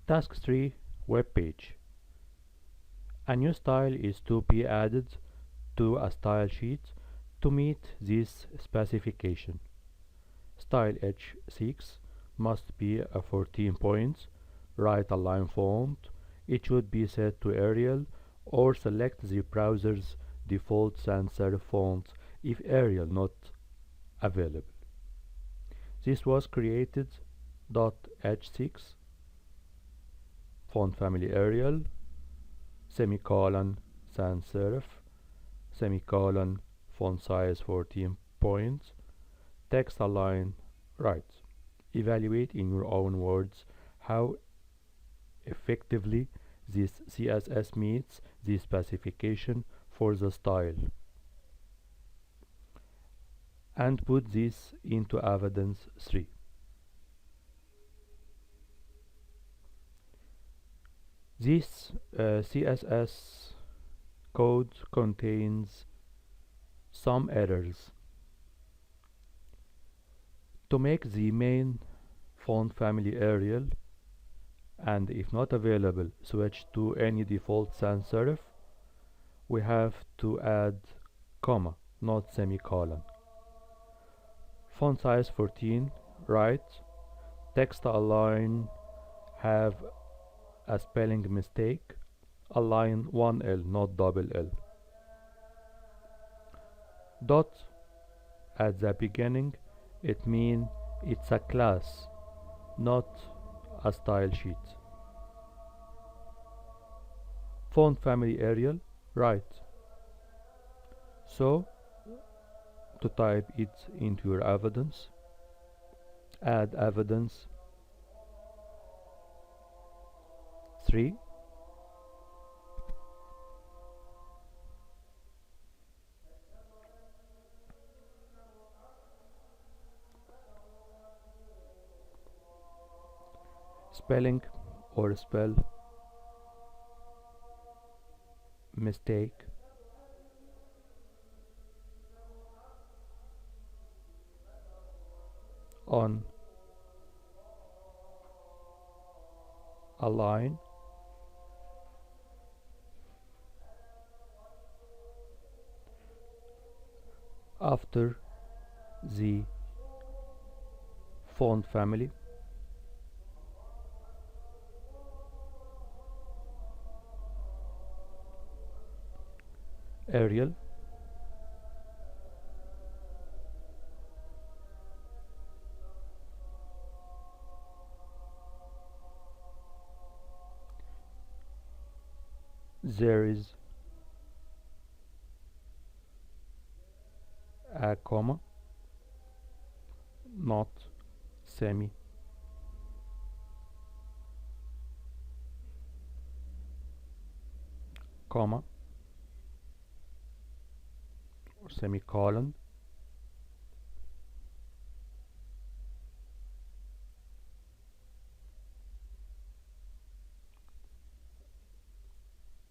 Task 3, Web page. A new style is to be added to a style sheet to meet this specification. Style H6 must be a 14 points, right align font. It should be set to Arial or select the browser's default sans serif font if Arial not available. This was created .h6 font family Arial semicolon sans serif semicolon font size 14 points text align right. Evaluate in your own words how effectively this CSS meets the specification for the style and put this into evidence 3. This CSS code contains some errors. To make the main font family Arial, and if not available, switch to any default sans serif, we have to add comma, not semicolon. Font size 14, right. Text align have a spelling mistake. Align 1L, not double L. Dot at the beginning, it means it's a class, not a style sheet. Font family Arial, right. So, to type it into your evidence, add evidence 3. Spelling or spell mistake on a line after the font family Arial there is a comma, not semi comma or semicolon.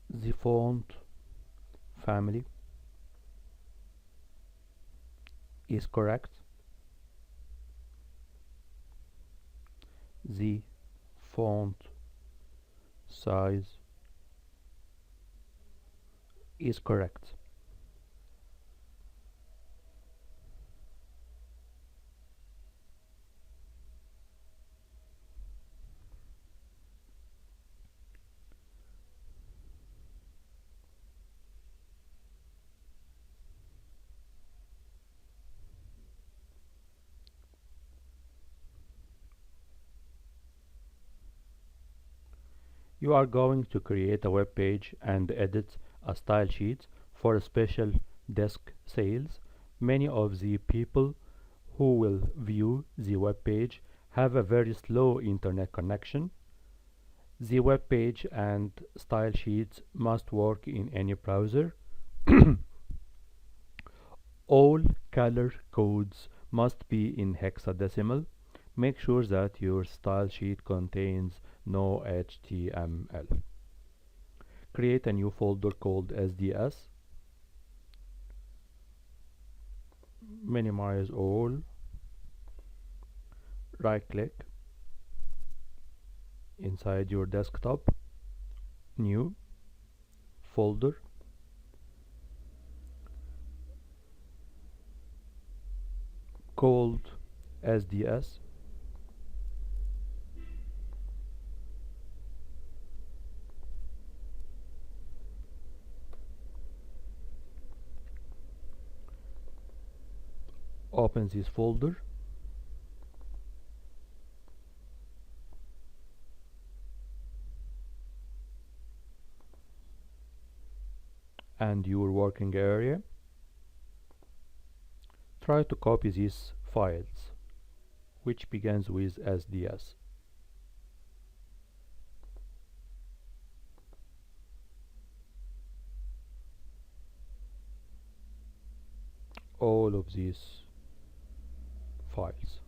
The font family is correct. The font size is correct. You are going to create a web page and edit a style sheet for a special desk sales. Many of the people who will view the web page have a very slow internet connection. The web page and style sheets must work in any browser. All color codes must be in hexadecimal. Make sure that your style sheet contains no HTML. Create a new folder called SDS. Minimize all. Right click. inside your desktop, new folder, called SDS. Open this folder and your working area. Try to copy these files, which begins with SDS. All of these files.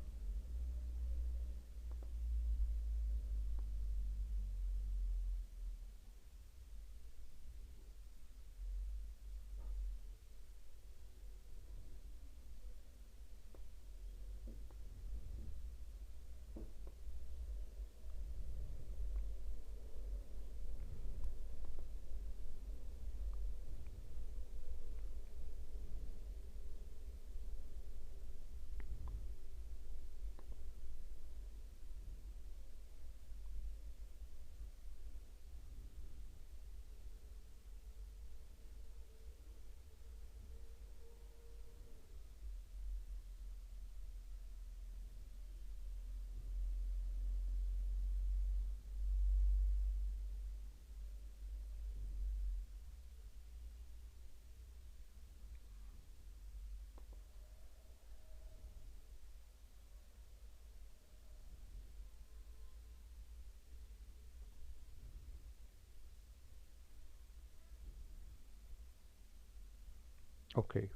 Okay,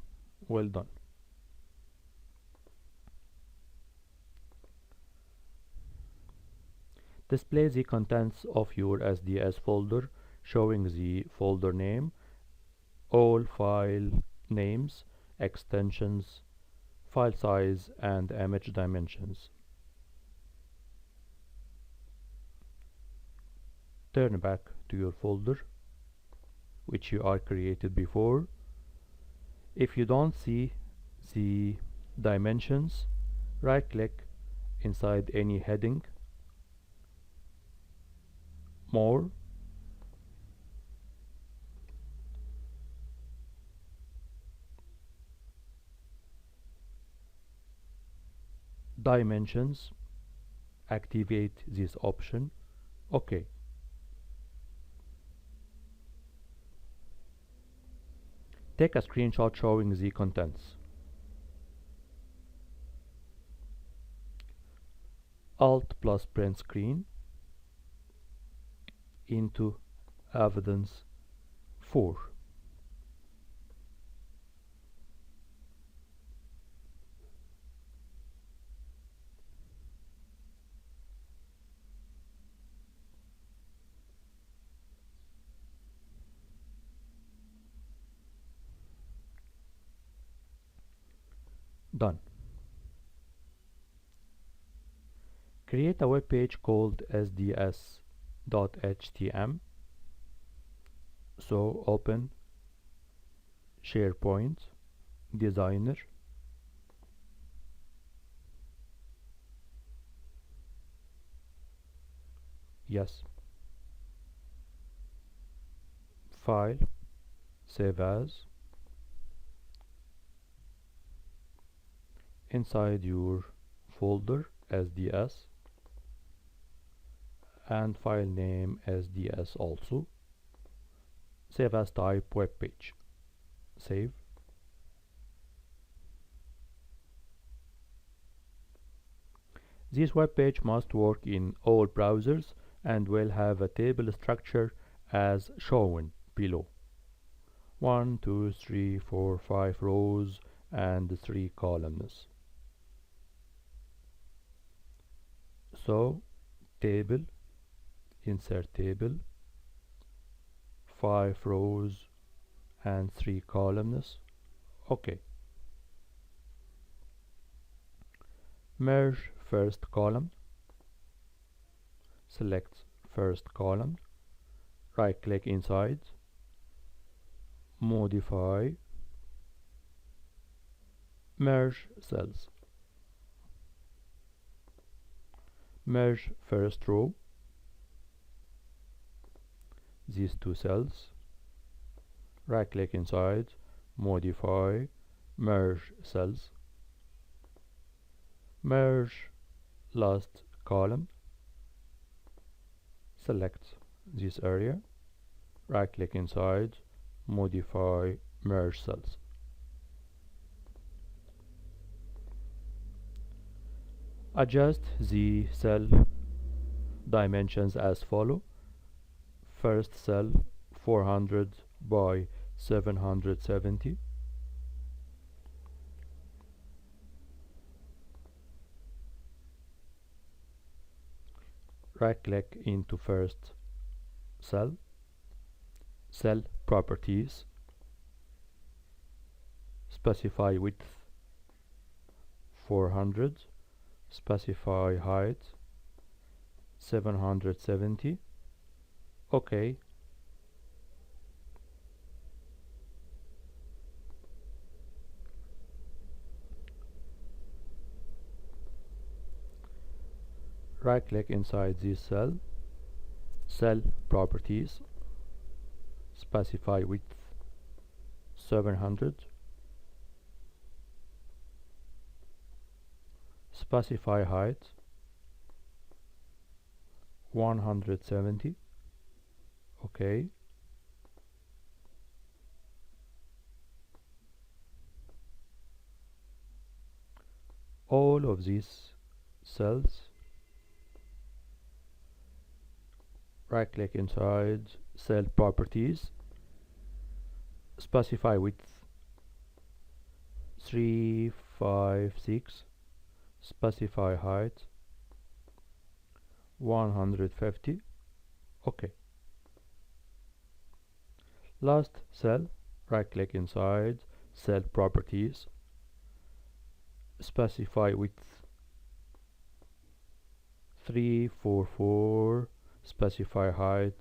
well done. Display the contents of your SDS folder, showing the folder name, all file names, extensions, file size, and image dimensions. Turn back to your folder, which you are created before. If you don't see the dimensions, right-click inside any heading, More, Dimensions, activate this option. OK. Take a screenshot showing the contents. Alt plus print screen into evidence 4. Done. Create a web page called sds.htm. So open SharePoint Designer, yes, File, Save As. Inside your folder SDS and file name SDS also. Save as type webpage. Save. This web page must work in all browsers and will have a table structure as shown below. 1, 2, 3, 4, 5 rows and 3 columns. So table, insert table, 5 rows and 3 columns. OK. Merge first column. Select first column, right click inside, modify, merge cells, merge first row, these two cells, right click inside, modify, merge cells, merge last column, select this area, right click inside, modify, merge cells. Adjust the cell dimensions as follow. First cell 400 by 770, right click into first cell, cell properties, specify width 400, specify height 770, OK. Right click inside this cell, cell properties, specify width 700, specify height 170, OK. All of these cells, right click inside cell properties, specify width 356, specify height 150, OK. Last cell, right click inside cell properties, specify width 344, specify height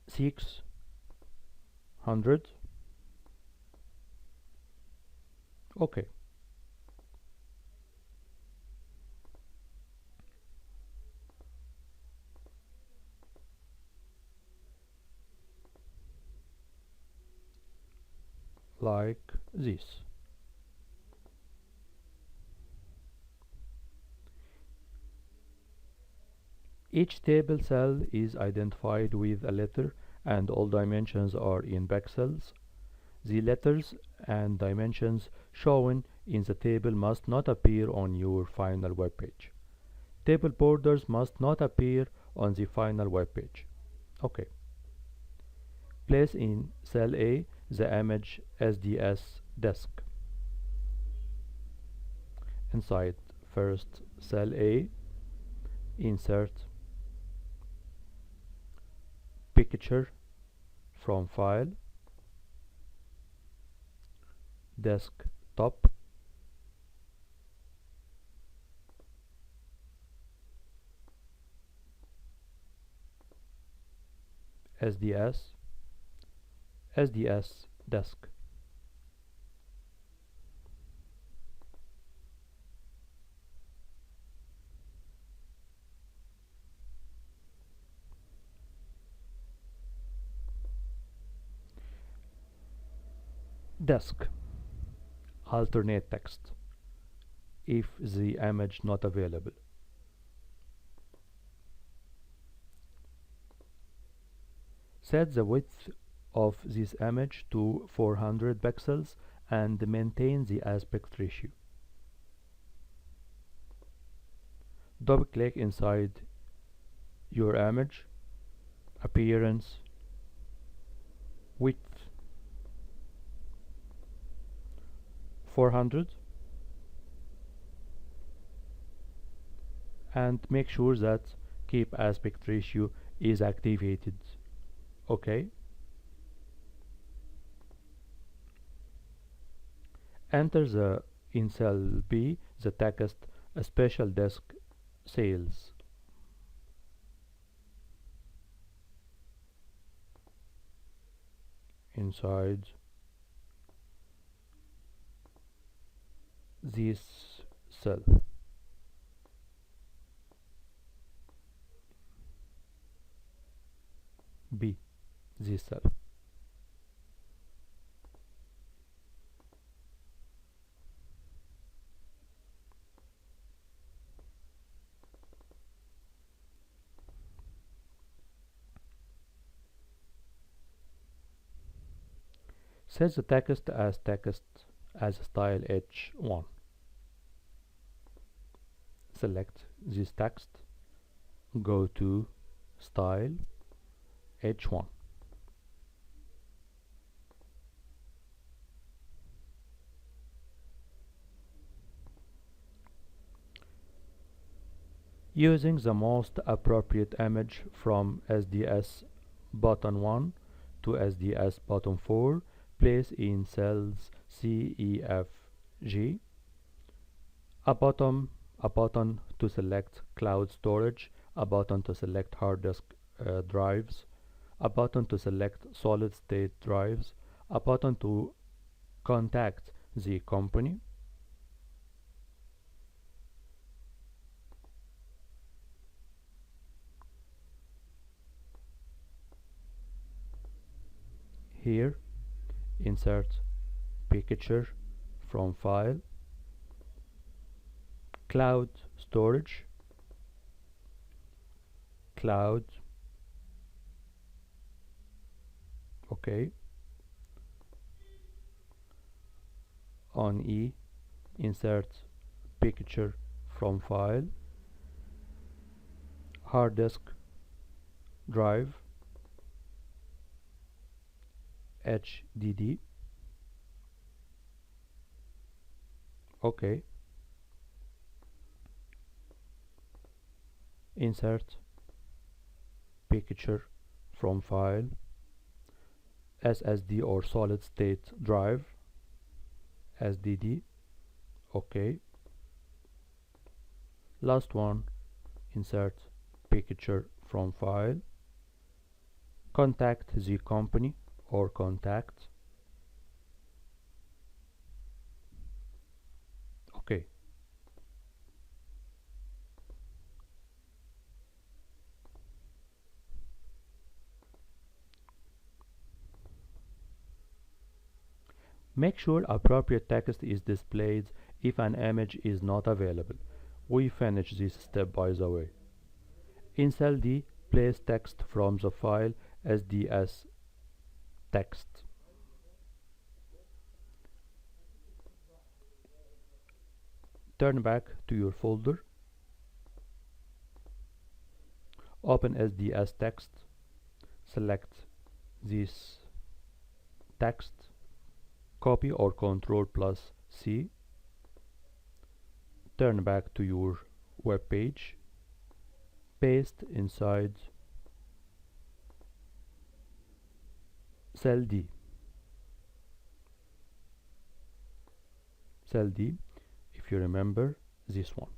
600, OK. Like this. Each table cell is identified with a letter and all dimensions are in pixels. The letters and dimensions shown in the table must not appear on your final web page. Table borders must not appear on the final web page. OK. Place in cell A the image SDS disk. Inside first cell A, insert picture from file, desktop, SDS disk. Disk, alternate text if the image not available. Set the width of this image to 400 pixels and maintain the aspect ratio. Double click inside your image, appearance, width 400, and make sure that keep aspect ratio is activated. OK. Enter the In cell B, the text a special desk sales. Inside this cell. B, this cell. Set the text as style H1. Select this text, go to style H1. Using the most appropriate image from SDS button 1 to SDS button 4, place in cells C, E, F, G. A button to select cloud storage, a button to select hard disk drives, a button to select solid state drives, a button to contact the company, here insert picture from file, cloud storage, cloud, okay. On E, insert picture from file, hard disk drive, HDD, okay. Insert picture from file, SSD or solid state drive, SDD, okay. Last one, insert picture from file, contact the company or contact, okay. Make sure appropriate text is displayed if an image is not available. We finish this step by the way. In cell D, place text from the file SDS text. Turn back to your folder. Open SDS text. Select this text. Copy or Ctrl+C. Turn back to your web page. Paste inside cell D. Cell D, if you remember, this one.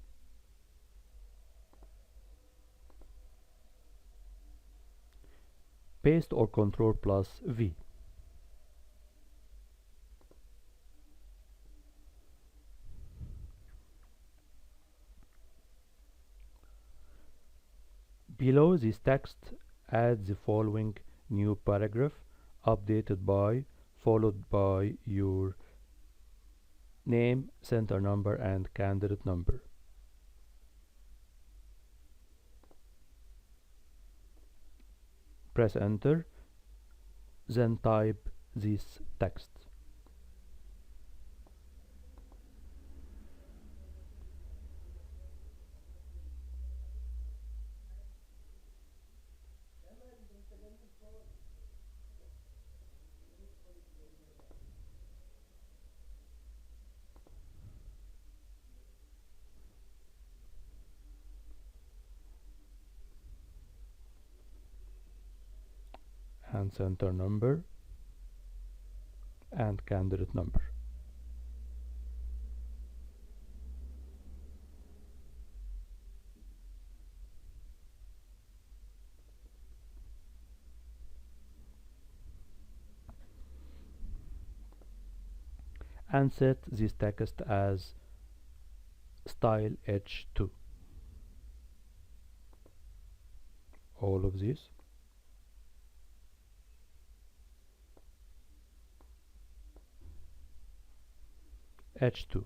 Paste or Ctrl+V. Below this text, add the following new paragraph, updated by, followed by your name, center number, and candidate number. Press enter, then type this text. And center number and candidate number. and set this text as style H2. All of this. H2.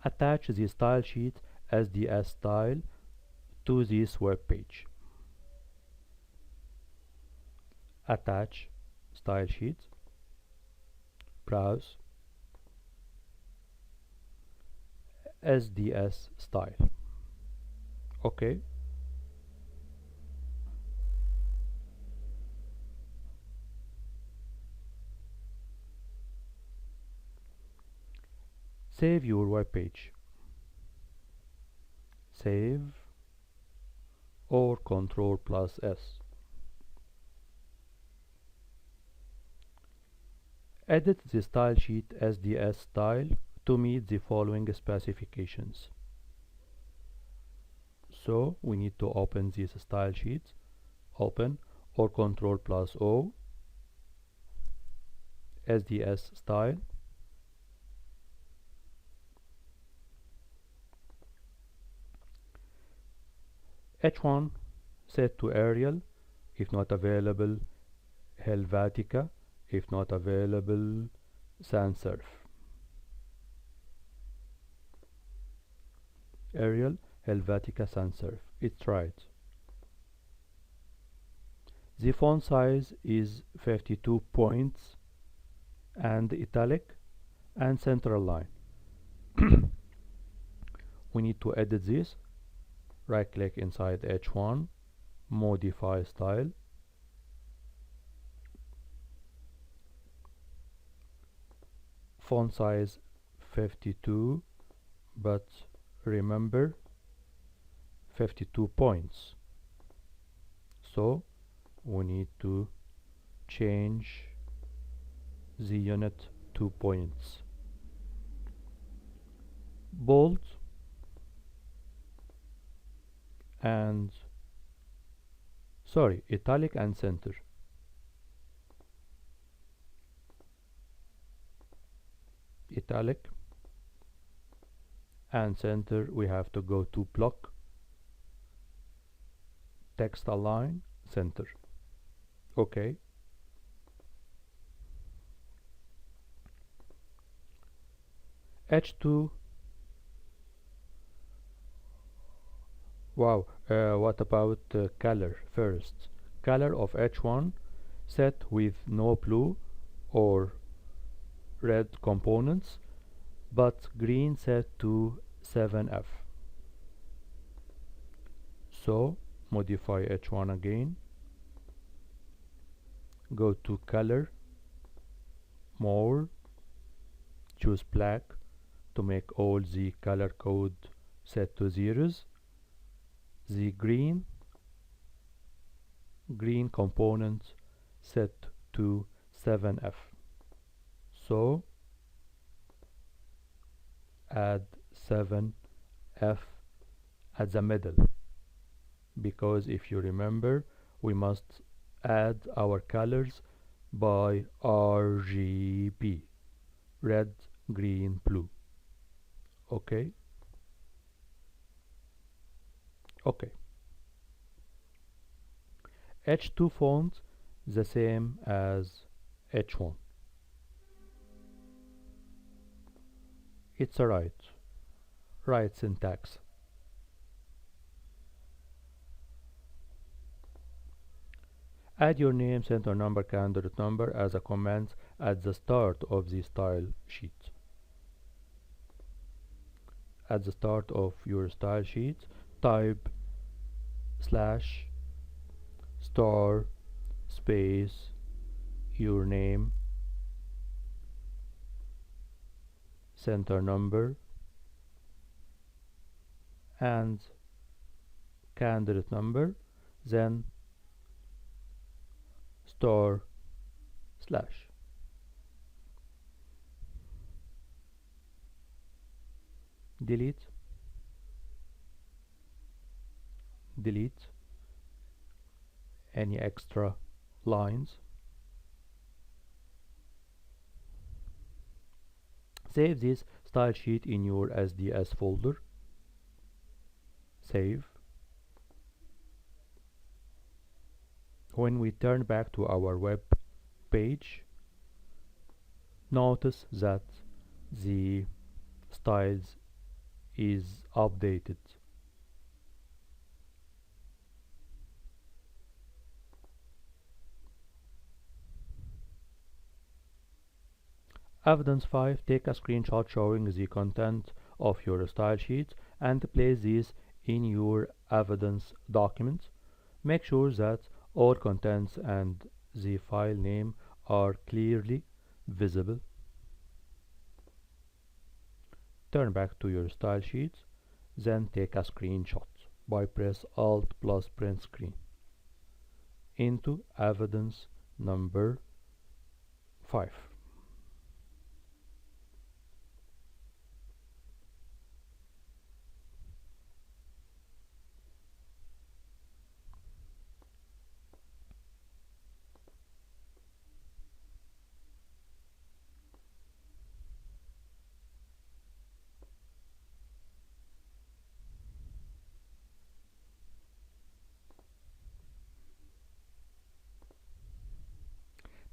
Attach the style sheet SDS style to this web page. Attach style sheet, browse, SDS style. OK. Save your web page. Save or Ctrl+S. Edit the style sheet SDS style to meet the following specifications. So we need to open this style sheet. Open or Ctrl+O. SDS style. H1 set to Arial, if not available Helvetica, if not available sans serif. Arial, Helvetica, sans serif. It's right. The font size is 52 points and italic and central line. We need to edit this. Right click inside H1, modify style. Font size 52, but remember 52 points. So we need to change the unit to points. Bold and italic and center. Italic and center, we have to go to block, text align, center. OK. H2. Wow, what about color first? Color of H1 set with no blue or red components, but green set to 7F. So modify H1 again. Go to color, more, choose black to make all the color code set to zeros. The green component set to 7F. So add 7F at the middle, because if you remember, we must add our colors by RGB, red, green, blue. OK. OK. H2 font the same as H1. It's a right syntax. Add your name, center number, candidate number as a comment at the start of the style sheet. At the start of your style sheet, type /* space your name, center number, and candidate number, then */ delete. delete any extra lines. Save this style sheet in your SDS folder. Save. When we turn back to our web page, notice that the styles is updated. Evidence 5. Take a screenshot showing the content of your style sheet and place these in your evidence document. Make sure that all contents and the file name are clearly visible. Turn back to your style sheet, then take a screenshot by press Alt plus print screen into evidence number 5.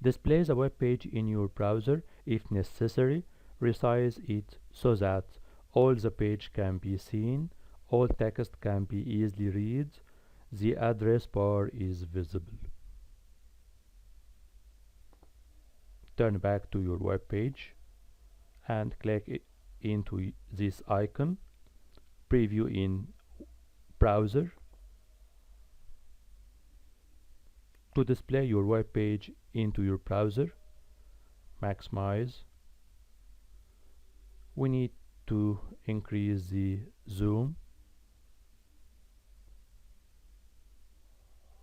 Display the web page in your browser. If necessary, resize it so that all the page can be seen, all text can be easily read, the address bar is visible. Turn back to your web page and click into this icon, preview in browser. To display your web page into your browser, maximize. We need to increase the zoom.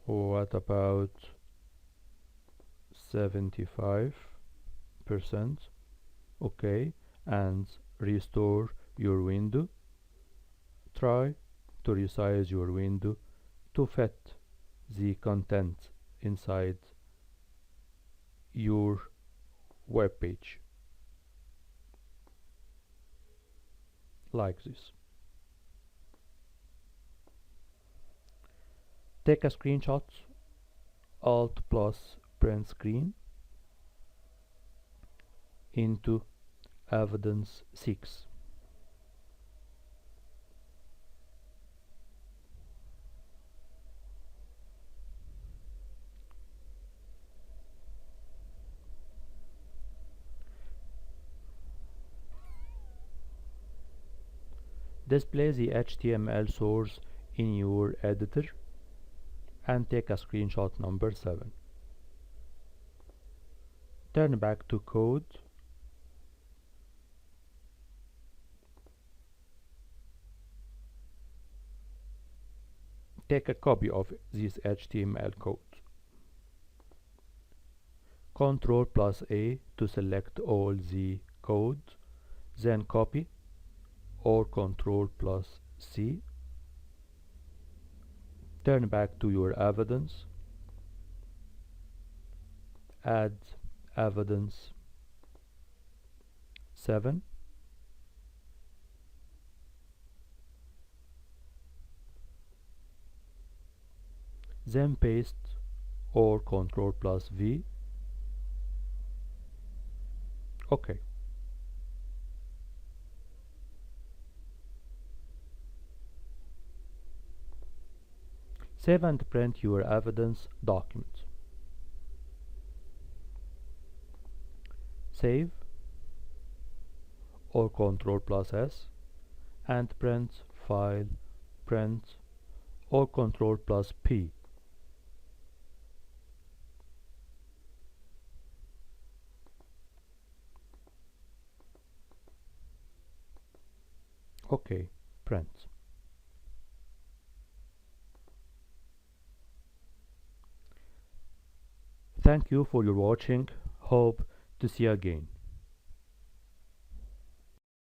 What about 75%? Okay, and restore your window. Try to resize your window to fit the content inside your web page, like this. Take a screenshot, Alt plus print screen into evidence 6. Display the HTML source in your editor and take a screenshot number 7. Turn back to code. Take a copy of this HTML code. Ctrl plus A to select all the code, then copy, or Ctrl plus C. Turn back to your evidence. Add evidence 7. Then paste or Ctrl plus V. OK. Save and print your evidence document. Save or Ctrl plus S and print file, print or Ctrl plus P. OK, print. Thank you for your watching. Hope to see you again.